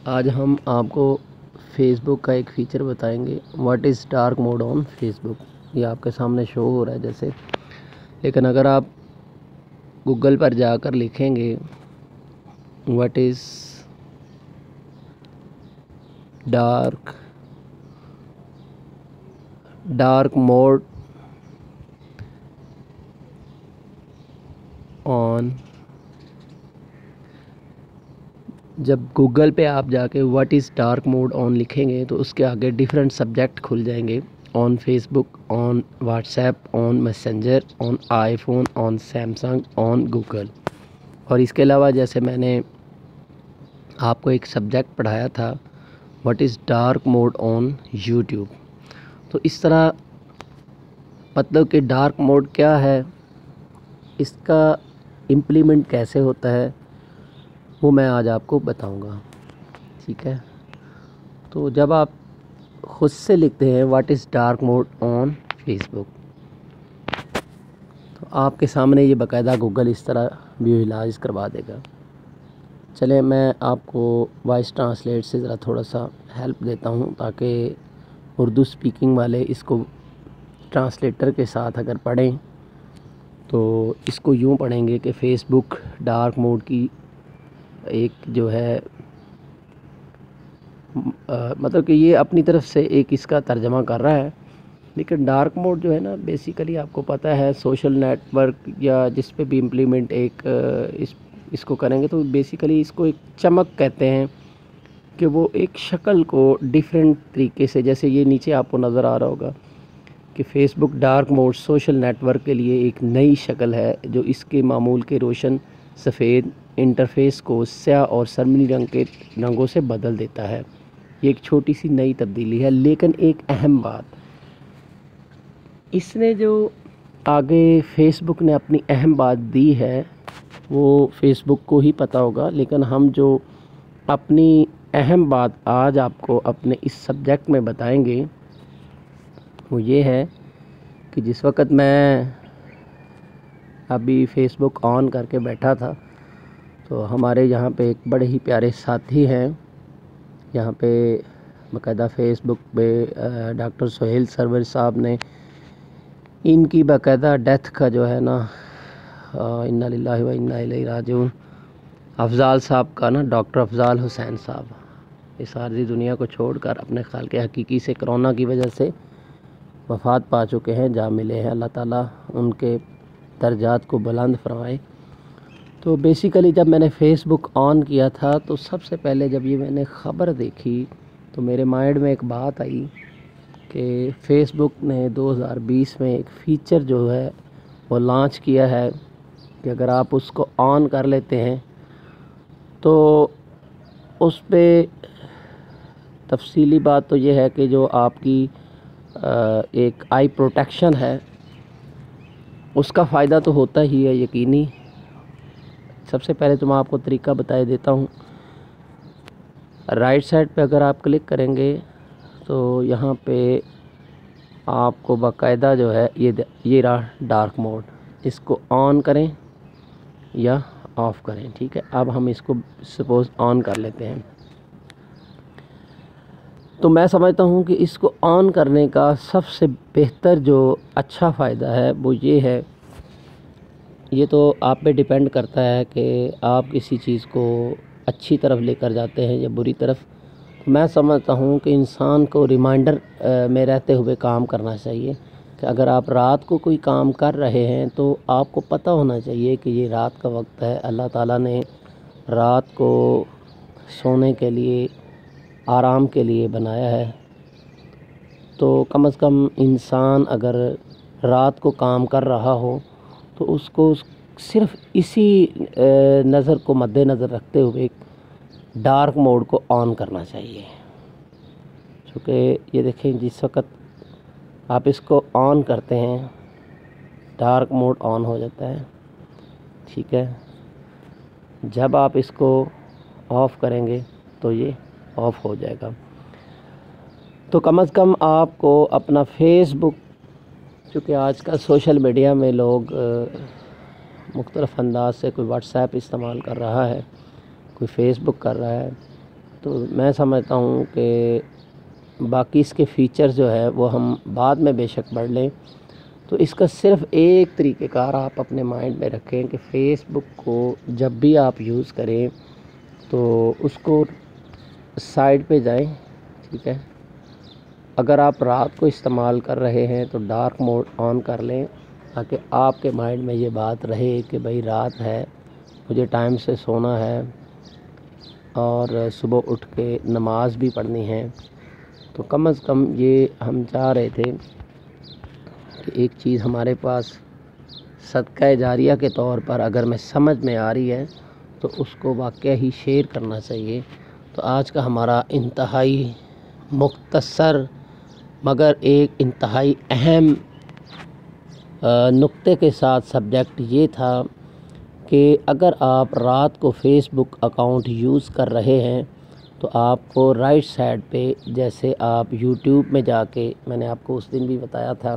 آج ہم آپ کو فیس بک کا ایک فیچر بتائیں گے، what is dark mode on Facebook. یہ آپ کے سامنے شو ہو رہا ہے جیسے، لیکن اگر آپ گوگل پر جا کر لکھیں گے واٹ از ڈارک موڈ آن، جب گوگل پہ آپ جا کے واٹ از ڈارک موڈ آن لکھیں گے تو اس کے آگے ڈیفرنٹ سبجیکٹ کھل جائیں گے، on Facebook, on WhatsApp, on Messenger, on iPhone, on Samsung, on Google. اور اس کے علاوہ جیسے میں نے آپ کو ایک سبجیکٹ پڑھایا تھا what is dark mode on YouTube, تو اس طرح مطلب کہ ڈارک موڈ کیا ہے، اس کا امپلیمنٹ کیسے ہوتا ہے، وہ میں آج آپ کو بتاؤں گا، ٹھیک ہے۔ تو جب آپ خود سے لکھتے ہیں what is dark mode on Facebook, تو آپ کے سامنے یہ باقاعدہ گوگل اس طرح ویژولاائز کروا دے گا۔ چلیں میں آپ کو وائس ٹرانسلیٹ سے ذرا تھوڑا سا ہیلپ دیتا ہوں تاکہ اردو سپیکنگ والے اس کو ٹرانسلیٹر کے ساتھ اگر پڑھیں تو اس کو یوں پڑھیں گے کہ فیس بک ڈارک موڈ کی ایک جو ہے مطلب کہ یہ اپنی طرف سے ایک اس کا ترجمہ کر رہا ہے، لیکن ڈارک موڈ جو ہے نا بیسیکلی آپ کو پتہ ہے سوشل نیٹ ورک یا جس پہ بھی امپلیمنٹ ایک اس کو کریں گے تو بیسیکلی اس کو ایک چمک کہتے ہیں کہ وہ ایک شکل کو ڈیفرنٹ طریقے سے، جیسے یہ نیچے آپ کو نظر آ رہا ہوگا کہ Facebook dark mode social network کے لیے ایک نئی شکل ہے جو اس کے معمول کے روشن سفید انٹرفیس کو سیاہ اور سرمنی رنگوں سے بدل دیتا ہے۔ یہ ایک چھوٹی سی نئی تبدیلی ہے، لیکن ایک اہم بات اس نے جو آگے فیس بک نے اپنی اہم بات دی ہے وہ فیس بک کو ہی پتہ ہوگا، لیکن ہم جو اپنی اہم بات آج آپ کو اپنے اس سبجیکٹ میں بتائیں گے وہ یہ ہے کہ جس وقت میں ابھی فیس بک آن کر کے بیٹھا تھا تو ہمارے یہاں پہ ایک بڑے ہی پیارے ساتھی ہیں، یہاں پہ باقاعدہ فیس بک پہ ڈاکٹر سہیل سرور صاحب نے ان کی باقاعدہ ڈیتھ کا جو ہے نا انا للہ و انا الیہ راجعون، افضال صاحب کا نا، ڈاکٹر افضال حسین صاحب اس عارضی دنیا کو چھوڑ کر اپنے خالق حقیقی سے کرونا کی وجہ سے وفات پا چکے ہیں، جا ملے ہیں۔ اللہ تعالیٰ ان کے درجات کو بلند فرمائے۔ تو بیسیکلی جب میں نے فیس بک آن کیا تھا تو سب سے پہلے جب یہ میں نے خبر دیکھی تو میرے مائنڈ میں ایک بات آئی کہ فیس بک نے 2020 میں ایک فیچر جو ہے وہ لانچ کیا ہے کہ اگر آپ اس کو آن کر لیتے ہیں تو اس پہ تفصیلی بات تو یہ ہے کہ جو آپ کی ایک آئی پروٹیکشن ہے اس کا فائدہ تو ہوتا ہی ہے یقینی۔ سب سے پہلے تو میں آپ کو طریقہ بتائے دیتا ہوں، رائٹ سائڈ پہ اگر آپ کلک کریں گے تو یہاں پہ آپ کو باقاعدہ جو ہے یہ رہا ڈارک موڈ، اس کو آن کریں یا آف کریں، ٹھیک ہے۔ اب ہم اس کو سپوز آن کر لیتے ہیں، تو میں سمجھتا ہوں کہ اس کو آن کرنے کا سب سے بہتر جو اچھا فائدہ ہے وہ یہ ہے، یہ تو آپ پہ ڈیپینڈ کرتا ہے کہ آپ کسی چیز کو اچھی طرف لے کر جاتے ہیں یا بری طرف۔ میں سمجھتا ہوں کہ انسان کو ریمائنڈر میں رہتے ہوئے کام کرنا چاہیے کہ اگر آپ رات کو کوئی کام کر رہے ہیں تو آپ کو پتہ ہونا چاہیے کہ یہ رات کا وقت ہے، اللہ تعالیٰ نے رات کو سونے کے لیے، آرام کے لیے بنایا ہے، تو کم از کم انسان اگر رات کو کام کر رہا ہو تو اس کو صرف اسی نظر کو مد نظر رکھتے ہوئے ڈارک موڈ کو آن کرنا چاہیے، چونکہ یہ دیکھیں جس وقت آپ اس کو آن کرتے ہیں ڈارک موڈ آن ہو جاتا ہے، ٹھیک ہے۔ جب آپ اس کو آف کریں گے تو یہ آف ہو جائے گا۔ تو کم از کم آپ کو اپنا فیس بک، چونکہ آج کل سوشل میڈیا میں لوگ مختلف انداز سے کوئی واٹس ایپ استعمال کر رہا ہے، کوئی فیس بک کر رہا ہے، تو میں سمجھتا ہوں کہ باقی اس کے فیچر جو ہے وہ ہم بعد میں بے شک پڑھ لیں، تو اس کا صرف ایک طریقہ کار آپ اپنے مائنڈ میں رکھیں کہ فیس بک کو جب بھی آپ یوز کریں تو اس کو سائڈ پہ جائیں، ٹھیک ہے۔ اگر آپ رات کو استعمال کر رہے ہیں تو ڈارک موڈ آن کر لیں، تاکہ آپ کے مائنڈ میں یہ بات رہے کہ بھئی رات ہے، مجھے ٹائم سے سونا ہے اور صبح اٹھ کے نماز بھی پڑھنی ہے۔ تو کم از کم یہ ہم چاہ رہے تھے کہ ایک چیز ہمارے پاس صدقہ جاریہ کے طور پر اگر میں سمجھ میں آ رہی ہے تو اس کو واقعہ ہی شیئر کرنا چاہیے۔ تو آج کا ہمارا انتہائی مختصر مگر ایک انتہائی اہم نقطے کے ساتھ سبجیکٹ یہ تھا کہ اگر آپ رات کو فیس بک اکاؤنٹ یوز کر رہے ہیں تو آپ کو رائٹ سائڈ پہ، جیسے آپ یوٹیوب میں جا کے، میں نے آپ کو اس دن بھی بتایا تھا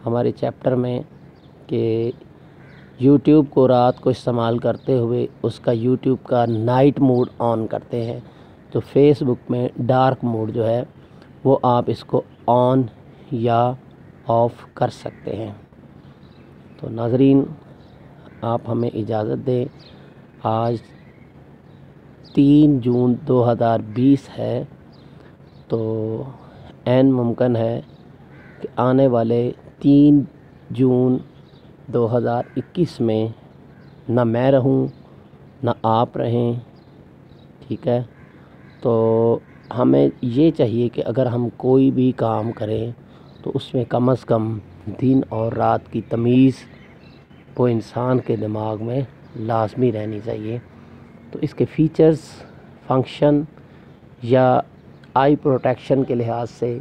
ہمارے چیپٹر میں کہ یوٹیوب کو رات کو استعمال کرتے ہوئے اس کا یوٹیوب کا نائٹ موڈ آن کرتے ہیں، تو فیس بک میں ڈارک موڈ جو ہے وہ آپ اس کو آن یا آف کر سکتے ہیں۔ تو ناظرین، آپ ہمیں اجازت دیں، آج 3 جون 2020 ہے، تو عین ممکن ہے کہ آنے والے 3 جون 2021 میں نہ میں رہوں نہ آپ رہیں، ٹھیک ہے۔ تو ہمیں یہ چاہیے کہ اگر ہم کوئی بھی کام کریں تو اس میں کم از کم دن اور رات کی تمیز وہ انسان کے دماغ میں لازمی رہنی چاہیے۔ تو اس کے فیچرز، فنکشن یا آئی پروٹیکشن کے لحاظ سے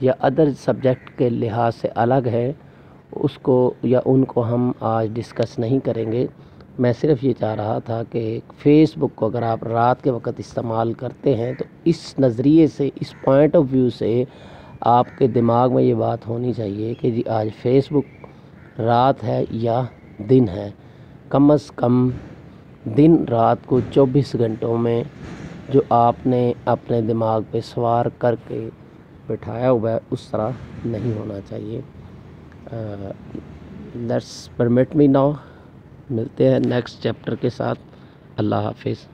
یا ادر سبجیکٹ کے لحاظ سے الگ ہے، اس کو یا ان کو ہم آج ڈسکس نہیں کریں گے۔ میں صرف یہ چاہ رہا تھا کہ فیس بک کو اگر آپ رات کے وقت استعمال کرتے ہیں تو اس نظریے سے، اس پوائنٹ آف ویو سے آپ کے دماغ میں یہ بات ہونی چاہیے کہ جی آج فیس بک رات ہے یا دن ہے۔ کم از کم دن رات کو 24 گھنٹوں میں جو آپ نے اپنے دماغ پہ سوار کر کے بٹھایا ہوا ہے اس طرح نہیں ہونا چاہیے۔ لیٹس پرمٹ می ناؤ، ملتے ہیں نیکسٹ چیپٹر کے ساتھ۔ اللہ حافظ۔